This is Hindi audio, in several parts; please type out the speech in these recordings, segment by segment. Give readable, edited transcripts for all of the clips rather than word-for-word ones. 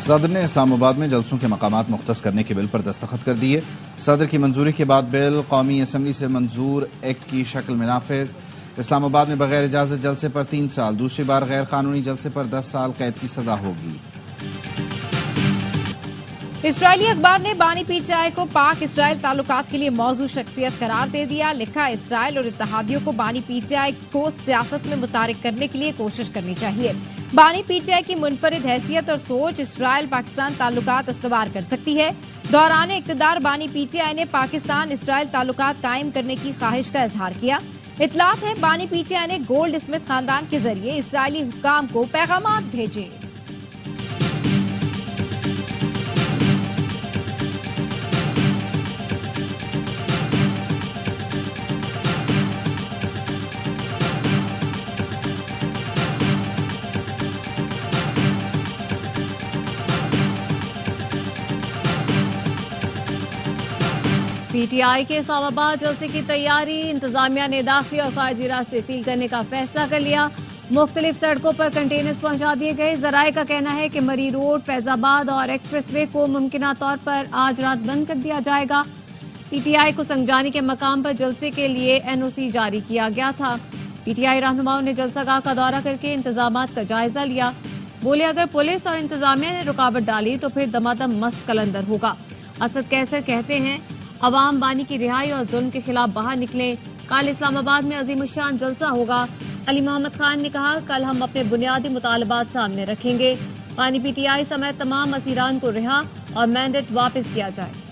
सदर ने इस्लामाबाद में जलसों के मकामात मुख्तस करने के बिल पर दस्तखत कर दिए। सदर की मंजूरी के बाद बिल कौमी असम्बली से मंजूर एक्ट की शक्ल में नाफिज। इस्लामाबाद में बगैर इजाजत जलसे पर 3 साल, दूसरी बार गैर कानूनी जलसे पर 10 साल कैद की सजा होगी। इस्राएली अखबार ने बानी पीटीआई को पाक इसराइल ताल्लुकात के लिए मौजू शख्सियत करार दे दिया। लिखा, इसराइल और इत्तेहादियों को बानी पीटीआई को सियासत में मुतारिक करने के लिए कोशिश करनी चाहिए। बानी पीटीआई की मुनफरिद हैसियत और सोच इसराइल पाकिस्तान ताल्लुकात इस्तवार कर सकती है। दौरान इक़्तिदार बानी पीटीआई ने पाकिस्तान इसराइल ताल्लुकात कायम करने की ख्वाहिश का इजहार किया। इतलात है, बानी पीटीआई ने गोल्ड स्मिथ खानदान के जरिए इसराइली हुक्काम को पैगामात भेजे। पीटीआई के इस्लामाबाद जलसे की तैयारी। इंतजामिया ने दाखिली और खारजी रास्ते सील करने का फैसला कर लिया। मुख्तलिफ सड़कों पर कंटेनर्स पहुंचा दिए गए। जराये का कहना है कि मरी रोड, फैजाबाद और एक्सप्रेसवे को मुमकिना तौर पर आज रात बंद कर दिया जाएगा। पीटीआई को संगजानी के मकाम पर जलसे के लिए एनओसी जारी किया गया था। पीटीआई रहनुमाओं ने जलसागाह का दौरा करके इंतजामात का जायजा लिया। बोले, अगर पुलिस और इंतजामिया ने रुकावट डाली तो फिर दमादम मस्त कलंदर होगा। असद कैसर कहते हैं, अवाम बानी की रिहाई और जुल्म के खिलाफ बाहर निकले। कल इस्लामाबाद में अजीमुशान जलसा होगा। अली मोहम्मद खान ने कहा, कल हम अपने बुनियादी मुतालबात सामने रखेंगे। बानी पीटीआई समेत तमाम असीरान को रिहा और मैंडेट वापस किया जाए।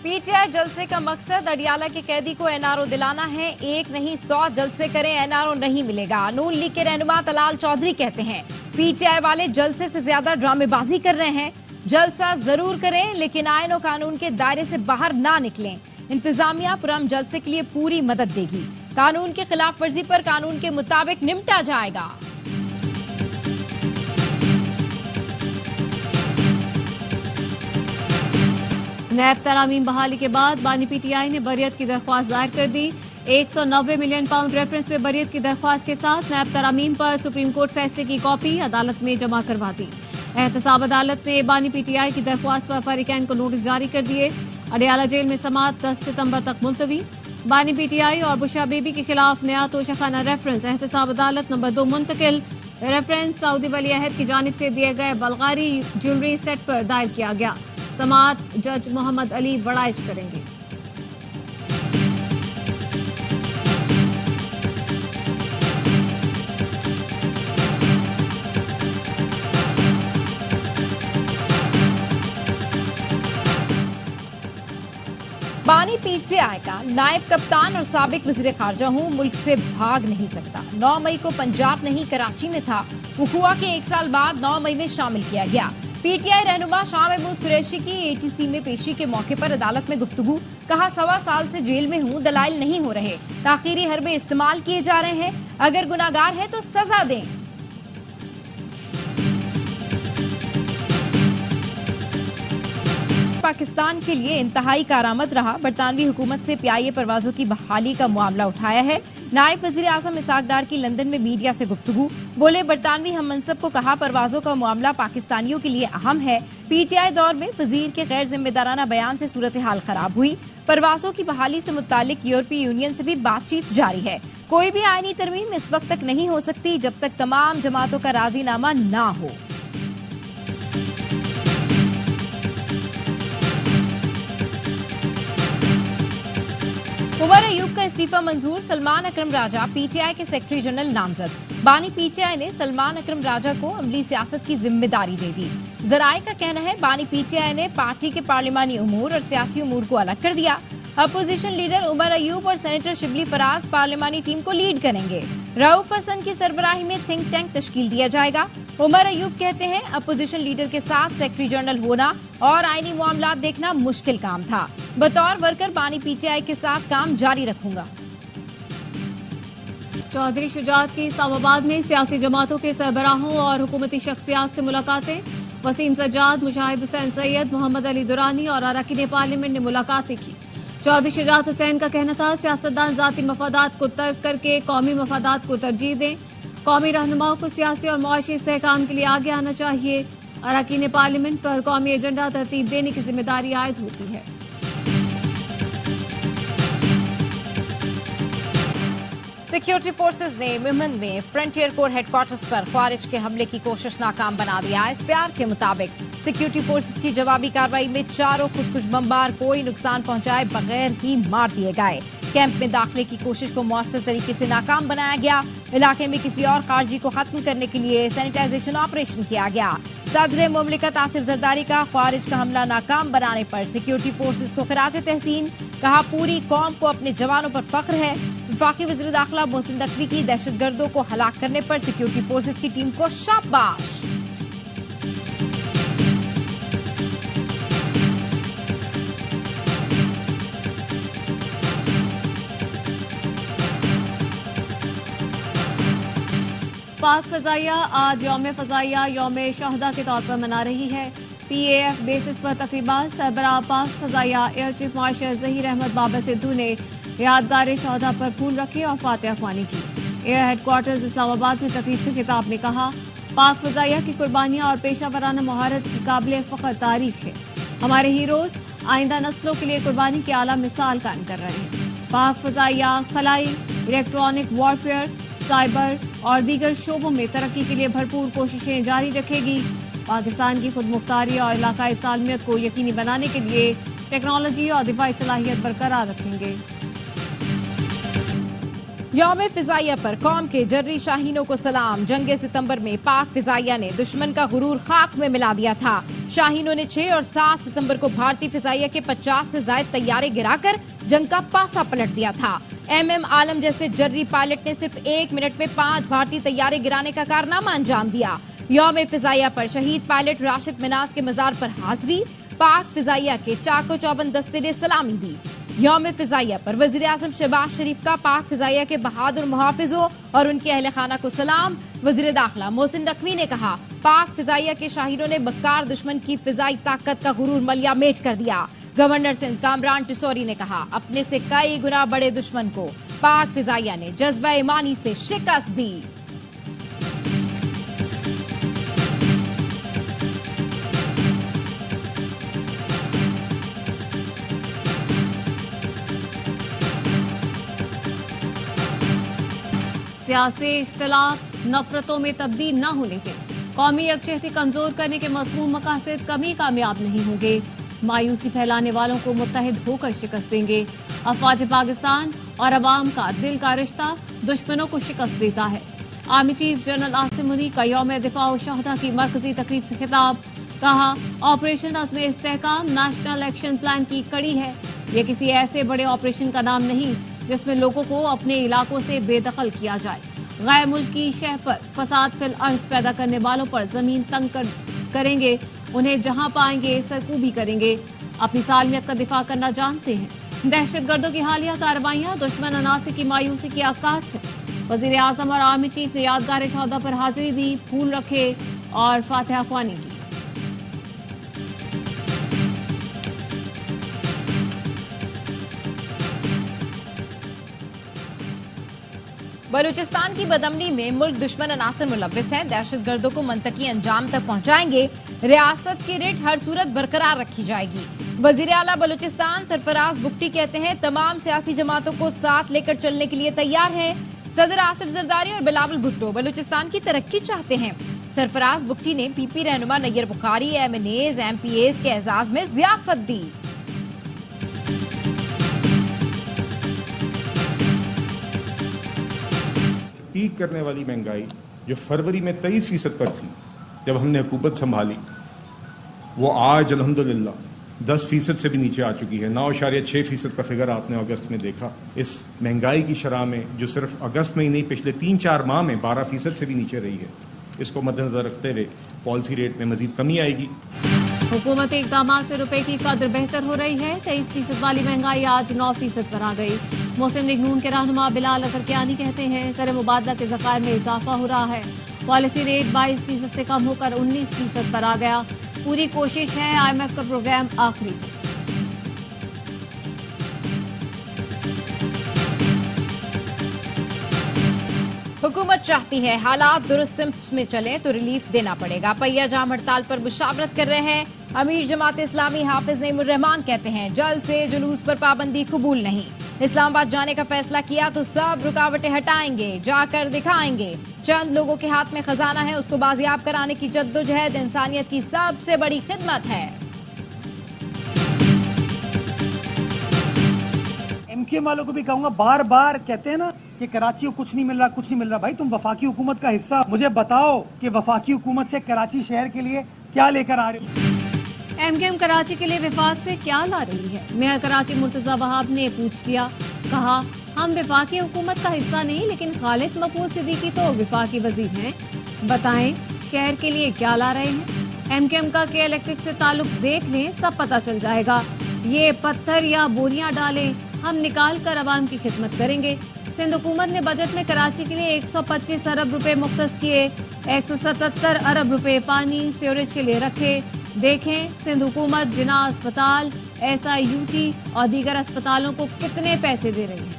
पीटीआई जलसे का मकसद अडियाला के कैदी को एनआरओ दिलाना है। 1 नहीं 100 जलसे करें, एनआरओ नहीं मिलेगा। नून लीग के रहनुमा तलाल चौधरी कहते हैं, पीटीआई वाले जलसे से ज्यादा ड्रामेबाजी कर रहे हैं। जलसा जरूर करें लेकिन आईन और कानून के दायरे से बाहर ना निकलें। इंतजामिया पुरअमन जलसे के लिए पूरी मदद देगी। कानून की खिलाफ वर्जी पर कानून के मुताबिक निपटा जाएगा। नैब तरामीम बहाली के बाद बानी पीटीआई ने बरियत की दरख्वास्त दायर कर दी। 190 मिलियन पाउंड रेफरेंस में बरियत की दरख्वास्त के साथ नैब तरामीम पर सुप्रीम कोर्ट फैसले की कॉपी अदालत में जमा करवा दी। एहतसाब अदालत ने बानी पीटीआई की दरख्वास्त पर फरीकैन को नोटिस जारी कर दिए। अडियाला जेल में समाअत 10 सितंबर तक मुलतवी। बानी पीटीआई और बुशरा बीबी के खिलाफ नया तोशाखाना रेफरेंस एहतसाब अदालत नंबर 2 मुंतकिल। रेफरेंस सऊदी वली अहद की जानिब से दिए गए बल्गारी ज्वेलरी सेट पर दायर किया गया। समाअत जज मोहम्मद अली बड़ाइच करेंगे। बानी पीटीआई का नायब कप्तान और साबिक वज़ीर खारजा हूं, मुल्क से भाग नहीं सकता। 9 मई को पंजाब नहीं कराची में था। वकुआ के 1 साल बाद 9 मई में शामिल किया गया। पीटीआई रहनुमा शाह महमूद कुरैशी की एटीसी में पेशी के मौके पर अदालत में गुफ्तगू। कहा, 1.25 साल से जेल में हूं, दलाइल नहीं हो रहे, ताखीरी हरबे इस्तेमाल किए जा रहे हैं। अगर गुनाहगार है तो सजा दें। पाकिस्तान के लिए इंतहाई कारआमद रहा। बरतानवी हुकूमत से पीआईए परवाजों की बहाली का मामला उठाया है। नायब वज़ीर आज़म इसहाक डार की लंदन में मीडिया से गुफ्तगू। बोले, बरतानवी हम मनसब को कहा, परवाजों का मामला पाकिस्तानियों के लिए अहम है। पीटीआई दौर में वज़ीर के गैर जिम्मेदाराना बयान से सूरत हाल खराब हुई। परवाजों की बहाली से मुतालिक यूरोपीय यूनियन से भी बातचीत जारी है। कोई भी आईनी तरमीम इस वक्त तक नहीं हो सकती जब तक तमाम जमातों का राजीनामा ना हो। उमर अयूब का इस्तीफा मंजूर। सलमान अकरम राजा पीटीआई के सेक्रेटरी जनरल नामजद। बानी पीटीआई ने सलमान अकरम राजा को अमली सियासत की जिम्मेदारी दे दी। जराये का कहना है, बानी पीटीआई ने पार्टी के पार्लिमानी उमूर और सियासी उमूर को अलग कर दिया। अपोजिशन लीडर उमर अयूब और सेनेटर शिबली फराज पार्लिमानी टीम को लीड करेंगे। रऊफ हसन की सरबराही में थिंक टैंक तश्कील दिया जाएगा। उमर अयूब कहते हैं, अपोजिशन लीडर के साथ सेक्रेटरी जनरल होना और आईनी मामलात देखना मुश्किल काम था। बतौर वर्कर बानी पीटीआई के साथ काम जारी रखूंगा। चौधरी शुजात की इस्लामाबाद में सियासी जमातों के सरबराहों और हुकूमती शख्सियात से मुलाकातें। वसीम सज्जाद, मुशाहिद हुसैन सैयद, मोहम्मद अली दुरानी और अरकान पार्लियामेंट ने मुलाकातें की। चौधरी शुजात हुसैन का कहना था, सियासतदान जाती मफादात को तर्क करके कौमी मफादात को तरजीह दें। कौमी रहनुमाओं को सियासी और मुआशी इस्तेहकाम के लिए आगे आना चाहिए। अरकान पार्लियामेंट पर कौमी एजेंडा तरतीब देने की जिम्मेदारी आयद होती है। सिक्योरिटी फोर्सेज ने मुहिम में फ्रंटियर कोर हेडक्वार्टर्स पर ख्वारिज के हमले की कोशिश नाकाम बना दिया। एसपीआर के मुताबिक सिक्योरिटी फोर्सेज की जवाबी कार्रवाई में चारों खुदकुश बमबार कोई नुकसान पहुंचाए बगैर ही मार दिए गए। कैंप में दाखिले की कोशिश को मौसर तरीके से नाकाम बनाया गया। इलाके में किसी और खारजी को खत्म करने के लिए सैनिटाइजेशन ऑपरेशन किया गया। सदर मुमलिकत आसिफ जरदारी का ख्वारिज का हमला नाकाम बनाने पर सिक्योरिटी फोर्सेज को खिराज तहसीन। कहा, पूरी कौम को अपने जवानों पर फख्र है। वफाकी वज़ीर दाखिला मोहसिन नकवी की दहशतगर्दों को हलाक करने पर सिक्योरिटी फोर्सेज की टीम को शाबाश। पाक फजाइया आज यौम फजाइया यौम शहदा के तौर पर मना रही है। PAF बेसिस पर तकरीबात सरबराह पाक फजाइया air chief marshal Zaheer Ahmad Babar Sidhu ने यादगार शहदा पर फूल रखे और फातिहा ख्वानी की। एयर हेडक्वार्टर्स इस्लामाबाद में तकरीब से खिताब में कहा, पाक फजाइया की कुर्बानियां और पेशा वराना महारत की काबिल फख्र तारीख है। हमारे हीरोज आइंदा नस्लों के लिए कुर्बानी की आला मिसाल कायम कर रहे हैं। पाक फजाइया खलाई, इलेक्ट्रॉनिक वॉरफेयर, साइबर और दीगर शोबों में तरक्की के लिए भरपूर कोशिशें जारी रखेगी। पाकिस्तान की खुद मुख्तारी और इलाकाई सालमियत को यकीनी बनाने के लिए टेक्नोलॉजी और दिफाई सलाहियत बरकरार रखेंगे। यौम फिजाइया पर कौम के जर्री शाहीनों को सलाम। जंगे सितंबर में पाक फिजाइया ने दुश्मन का गुरूर खाक में मिला दिया था। शाहीनों ने 6 और 7 सितंबर को भारतीय फिजाइया के 50 से ज्यादा तैयारे गिराकर जंग का पासा पलट दिया था। MM आलम जैसे जर्री पायलट ने सिर्फ 1 मिनट में 5 भारतीय तैयारे गिराने का कारनामा अंजाम दिया। यौम फिजाइया पर शहीद पायलट राशिद मिनाज के मजार पर हाजिरी। पाक फिजाइया के चाको चौबंद दस्ते ने सलामी दी। यौम फिजाइया पर वजीर आजम शहबाज शरीफ का पाक फिजाइया के बहादुर मुहाफिजों और उनके अहले खाना को सलाम। वजीर दाखिला मोहसिन नकवी ने कहा, पाक फिजाइया के शाहीनों ने बक्कार दुश्मन की फिजाई ताकत का गुरूर मलिया मेट कर दिया। गवर्नर सिंध कामरान टिसोरी ने कहा, अपने से कई गुना बड़े दुश्मन को पाक फिजाइया ने जज्बा ईमानी से शिकस्त दी। सियासी इख्तिलाफ नफरतों में तब्दील न होने के कौमी यकजहती कमजोर करने के मज़मूम मकासद कभी कामयाब नहीं होंगे। मायूसी फैलाने वालों को मुत्तहिद होकर शिकस्त देंगे। अफवाज पाकिस्तान और अवाम का दिल का रिश्ता दुश्मनों को शिकस्त देता है। आर्मी चीफ जनरल आसिम मुनी का यौम दिफा व शहदा की मरकजी तकरीब से खिताब। कहा, ऑपरेशन अज़्म इस्तेहकाम नेशनल एक्शन प्लान की कड़ी है। ये किसी ऐसे बड़े ऑपरेशन का नाम नहीं जिसमें लोगों को अपने इलाकों से बेदखल किया जाए। गैर मुल्की शह पर फसाद फिल अर्ज पैदा करने वालों पर जमीन तंग करेंगे। उन्हें जहां पाएंगे सरकूबी करेंगे। अपनी सालमियत का दिफा करना जानते हैं। दहशतगर्दों की हालिया कार्रवाइयां दुश्मन अनासिर की मायूसी की अक्कास है। वजीर आजम और आर्मी चीफ ने यादगार शहदा पर हाजिरी दी, फूल रखे और फातिहा ख्वानी की। बलूचिस्तान की बदअमनी में मुल्क दुश्मन अनासर मुलव्विस है। दहशतगर्दों को मंतकी अंजाम तक पहुंचाएंगे। रियासत की रिट हर सूरत बरकरार रखी जाएगी। वजीर आला बलूचिस्तान सरफराज बुगटी कहते हैं, तमाम सियासी जमातों को साथ लेकर चलने के लिए तैयार हैं। सदर आसिफ जरदारी और बिलावल भुट्टो बलूचिस्तान की तरक्की चाहते हैं। सरफराज बुगटी ने PP रहनुमा नैयर बुखारी, MNAs, MPAs के एजाज में जियाफत दी। पीक करने वाली महंगाई जो फरवरी में 23% पर थी जब हमने हुकूमत संभाली, वो आज अल्हम्दुलिल्लाह 10% से भी नीचे आ चुकी है। 9.6% का फिगर आपने अगस्त में देखा। इस महंगाई की शरह में जो सिर्फ अगस्त में ही नहीं पिछले 3-4 माह में 12% से भी नीचे रही है, इसको मद्देनजर रखते हुए पॉलिसी रेट में मजीद कमी आएगी। हुकूमती इक़दामात से रुपए की कदर बेहतर हो रही है। 23% वाली महंगाई आज 9% पर आ गई। मुस्लिम लीग नून के रहनुमा बिलाल असरकियानी कहते हैं, ज़र मुबादला के ज़खायर में इजाफा हो रहा है। पॉलिसी रेट 22% से कम होकर 19% पर आ गया। पूरी कोशिश है IMF का प्रोग्राम आखिरी। हुकूमत चाहती है हालात दुरुस्त सिमत में चले तो रिलीफ देना पड़ेगा। पहिया जाम हड़ताल पर मुशावरत कर रहे हैं। अमीर जमात इस्लामी हाफिज नईमुर रहमान कहते हैं जल्द से जुलूस पर पाबंदी कबूल नहीं। इस्लामाबाद जाने का फैसला किया तो सब रुकावटें हटाएंगे, जाकर दिखाएंगे। चंद लोगों के हाथ में खजाना है, उसको बाजियाब कराने की जद्दोजहद इंसानियत की सबसे बड़ी खिदमत है। एमकेएम वालों को भी कहूंगा, बार बार कहते हैं ना कि कराची को कुछ नहीं मिल रहा, कुछ नहीं मिल रहा। भाई तुम वफाकी हुकूमत का हिस्सा, मुझे बताओ कि वफाकी हुकूमत से कराची शहर के लिए क्या लेकर आ रहे हो। एमकेएम कराची के लिए विफाक से क्या ला रही है? मेयर कराची मुर्तजा वहाब ने पूछ दिया। कहा हम विफाकी हुकूमत का हिस्सा नहीं, लेकिन खालिद महफूज सिद्दीकी तो विफाकी वजीर हैं। बताएं शहर के लिए क्या ला रहे हैं? एमकेएम का के इलेक्ट्रिक से ताल्लुक देख लें, सब पता चल जाएगा। ये पत्थर या बोरियां डालें, हम निकाल कर आवाम की खिदमत करेंगे। सिंध हुकूमत ने बजट में कराची के लिए 125 अरब रुपए मुख्तस किए। 177 अरब रुपए पानी सीवरेज के लिए रखे। देखें सिंध हुकूमत जिना अस्पताल, SIUT और दीगर अस्पतालों को कितने पैसे दे रही है।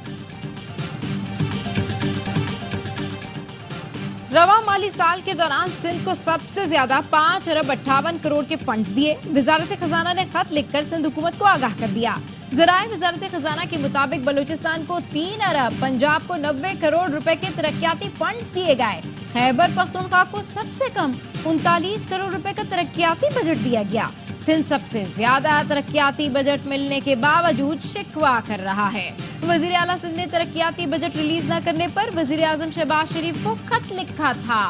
रवा माली साल के दौरान सिंध को सबसे ज्यादा 5 अरब 58 करोड़ के फंड्स दिए। वजारत खजाना ने खत लिखकर सिंध हुकूमत को आगाह कर दिया। ज़राए वजारत खजाना के मुताबिक बलूचिस्तान को 3 अरब, पंजाब को 90 करोड़ रुपए के तरक्याती फंड्स दिए गए। खैबर पख्तूनख्वा को सबसे कम 39 करोड़ रुपए का तरक्याती बजट दिया गया। सिंध सबसे ज्यादा तरक्याती बजट मिलने के बावजूद शिकवा कर रहा है। वजीर आला सिंध ने तरक्याती बजट रिलीज न करने पर वजीर आजम शहबाज शरीफ को खत लिखा था।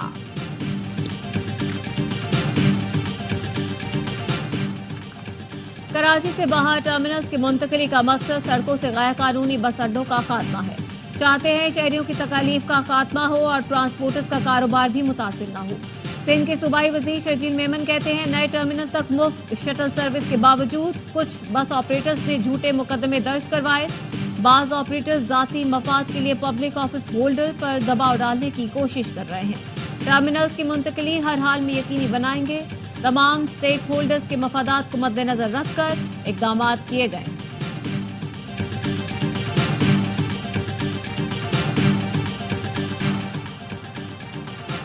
कराची से बाहर टर्मिनल्स की मुंतकिली का मकसद सड़कों से गैर कानूनी बस अड्डों का खात्मा है। चाहते हैं शहरियों की तकालीफ का खात्मा हो और ट्रांसपोर्टर्स का कारोबार भी मुतासिर न हो। सिंध के सूबाई वजीर शर्जील मेमन कहते हैं नए टर्मिनल तक मुफ्त शटल सर्विस के बावजूद कुछ बस ऑपरेटर्स ने झूठे मुकदमे दर्ज करवाए। बाज ऑपरेटर्स जाती मफाद के लिए पब्लिक ऑफिस होल्डर पर दबाव डालने की कोशिश कर रहे हैं। टर्मिनल्स की मुंतकिली हर हाल में यकीनी बनाएंगे। तमाम स्टेक होल्डर्स के मफादात को मद्देनजर रखकर इकदाम किए गए।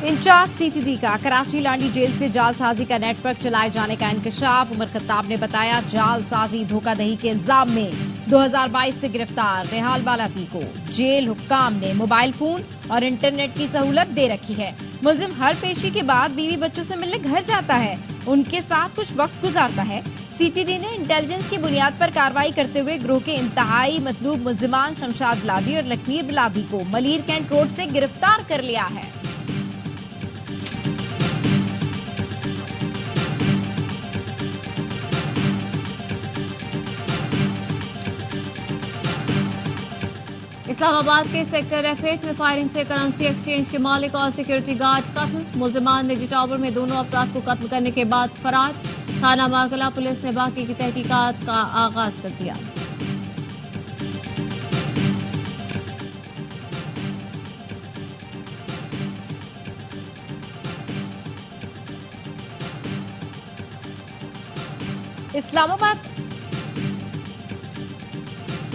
इंचार्ज CTD का कराची लांडी जेल से जालसाजी का नेटवर्क चलाए जाने का इंकशाफ। उमर खत्ताब ने बताया जालसाजी धोखाधड़ी के इल्जाम में 2022 से गिरफ्तार रेहाल बालाती को जेल हुक्काम ने मोबाइल फोन और इंटरनेट की सहूलत दे रखी है। मुलजिम हर पेशी के बाद बीवी बच्चों से मिलने घर जाता है, उनके साथ कुछ वक्त गुजारता है। CTD ने इंटेलिजेंस की बुनियाद पर कार्रवाई करते हुए गिरोह के इंतहाई मतलूब मुलजिमान शमशाद बिलादी और लखमीर बिलादी को मलीर कैंट रोड से गिरफ्तार कर लिया है। इस्लामाबाद के सेक्टर F8 में फायरिंग से करेंसी एक्सचेंज के मालिक और सिक्योरिटी गार्ड कत्ल। मुलजिमान निजी टावर में दोनों अफराद को कत्ल करने के बाद फरार। थाना माकला पुलिस ने बाकी की तहकीकात का आगाज कर दिया।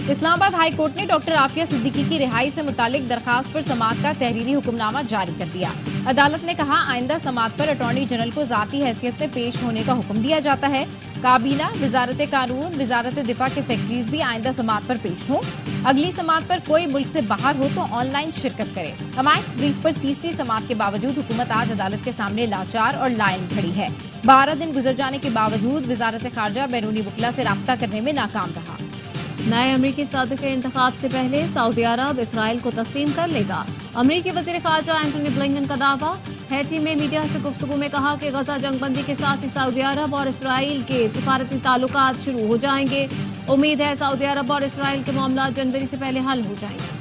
इस्लामाबाद हाई कोर्ट ने डॉक्टर आफिया सिद्दीकी की रिहाई से मुतालिक दरखास्त पर समाअत का तहरीरी हुक्मनामा जारी कर दिया। अदालत ने कहा आइंदा समाअत पर अटॉर्नी जनरल को जाती हैसियत में पेश होने का हुक्म दिया जाता है। काबीना, वजारत कानून, वजारत दिफा के सेक्रेटरीज भी आइंदा समाअत पर पेश हों। अगली समाअत पर कोई मुल्क से बाहर हो तो ऑनलाइन शिरकत करे। कमाइक्स ब्रीफ पर तीसरी समाअत के बावजूद हुकूमत आज अदालत के सामने लाचार और लायन खड़ी है। 12 दिन गुजर जाने के बावजूद वजारत खारजा बैरूनी वकला से राब्ता करने में नाकाम रहा। नए अमरीकी सदर के इंतखाब से पहले सऊदी अरब इसराइल को तस्लीम कर लेगा। अमरीकी वजीर खारजा एंटनी ब्लिंकन का दावा। हैटी में मीडिया से गुफ्तगू में कहा कि गजा जंगबंदी के साथ ही सऊदी अरब और इसराइल के सिफारती ताल्लुकात शुरू हो जाएंगे। उम्मीद है सऊदी अरब और इसराइल के मामला जनवरी से पहले हल हो जाएंगे।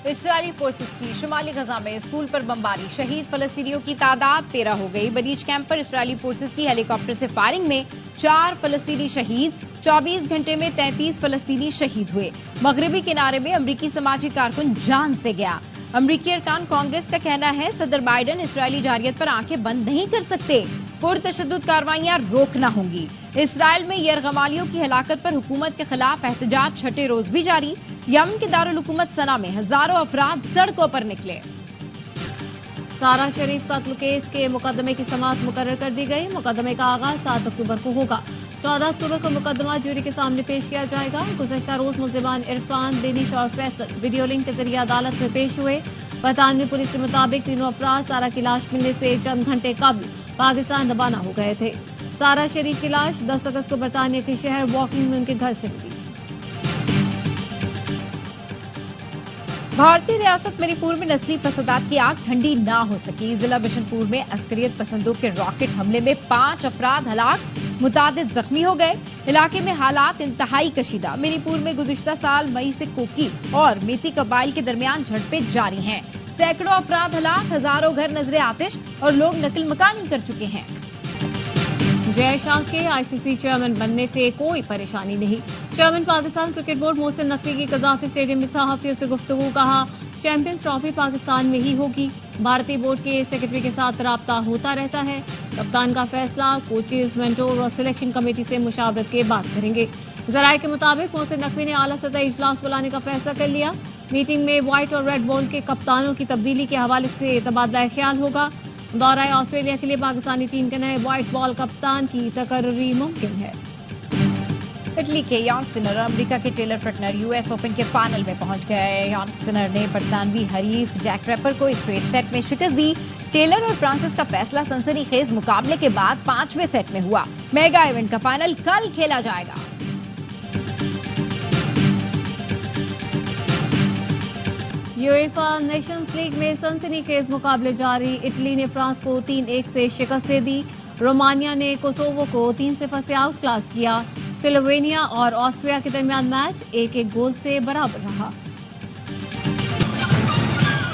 इजरायली फोर्सेस की शुमाली गजा में स्कूल पर बमबारी, शहीद फलस्तीनियों की तादाद 13 हो गई। बरीच कैंप पर इजरायली फोर्सेस की हेलीकॉप्टर से फायरिंग में 4 फलस्तीनी शहीद। 24 घंटे में 33 फलस्तीनी शहीद हुए। मगरबी किनारे में अमरीकी समाजी कारकुन जान से गया। अमरीकी अरकान कांग्रेस का कहना है सदर बाइडन इजरायली जारियत पर आंखें बंद नहीं कर सकते। पुरतशद्दुद कार्रवाइयां रोकना होंगी। इसराइल में यरगमालियों की हलाकत पर हुकूमत के खिलाफ एहतजाज छठे रोज भी जारी। यमन के दारुल हुकूमत सना में हजारों अफराद सड़कों पर निकले। सारा शरीफ कत्ल केस के मुकदमे की समाअत मुकर्रर कर दी गई। मुकदमे का आगाज 7 अक्टूबर को होगा। 14 अक्टूबर को मुकदमा जूरी के सामने पेश किया जाएगा। गुज़श्ता रोज मुल्जिमान इरफान, दिनिश और फैसल वीडियो लिंक के जरिए अदालत में पेश हुए। बरतानवी पुलिस के मुताबिक तीनों अफराद सारा की लाश मिलने से चंद घंटे कबल पाकिस्तान रवाना हो गए थे। सारा शरीफ की लाश 10 अगस्त को बरतानिया के शहर वॉकिंग में उनके घर से मिली। भारतीय रियासत मणिपुर में नस्ली फसादात की आग ठंडी ना हो सकी। जिला बिशनपुर में अस्करियत पसंदों के रॉकेट हमले में 5 अफराद हलाक, मुतादिद जख्मी हो गए। इलाके में हालात इंतहाई कशीदा। मणिपुर में गुज़िश्ता साल मई से कोकी और मेती कबाइल के दरमियान झड़पें जारी हैं। सैकड़ों अफराद हलाक, हजारों घर नजरे आतिश और लोग नकल मकानी कर चुके हैं। जय शाह के आईसीसी चेयरमैन बनने से कोई परेशानी नहीं। Chairman Pakistan cricket board Mohsin Naqvi की कज़ाकी स्टेडियम में सहाफियों से गुफ्तगू। कहा, चैंपियंस ट्रॉफी पाकिस्तान में ही होगी। भारतीय बोर्ड के सेक्रेटरी के साथ राब्ता होता रहता है। कप्तान का फैसला कोचेज, मेंटोर और सिलेक्शन कमेटी से मुशावरत के बाद करेंगे। जराये के मुताबिक मोहसिन नकवी ने आला सतह इजलास बुलाने का फैसला कर लिया। मीटिंग में व्हाइट और रेड बॉल के कप्तानों की तब्दीली के हवाले से तबादला ख्याल होगा। दौराए ऑस्ट्रेलिया के लिए पाकिस्तानी टीम के नए व्हाइट बॉल कप्तान की तकर्री मुमकिन है। इटली के यांग सिनर अमेरिका के टेलर फ्रिटनर यूएस ओपन के फाइनल में पहुंच गए। यांग सिनर ने बरतानवी हरीफ जैक ट्रैपर को स्ट्रेट सेट में शिकस्त दी। टेलर और फ्रांसिस का फैसला सनसनीखेज मुकाबले के बाद 5वें सेट में हुआ। मेगा इवेंट का फाइनल कल खेला जाएगा। यूएफा नेशंस लीग में सनसनीखेज मुकाबले जारी। इटली ने फ्रांस को 3-1 से शिकस्त दे दी। रोमानिया ने कोसोवो को 3-0 से आउट क्लास किया। स्लोवेनिया और ऑस्ट्रिया के दरमियान मैच 1-1 गोल से बराबर रहा।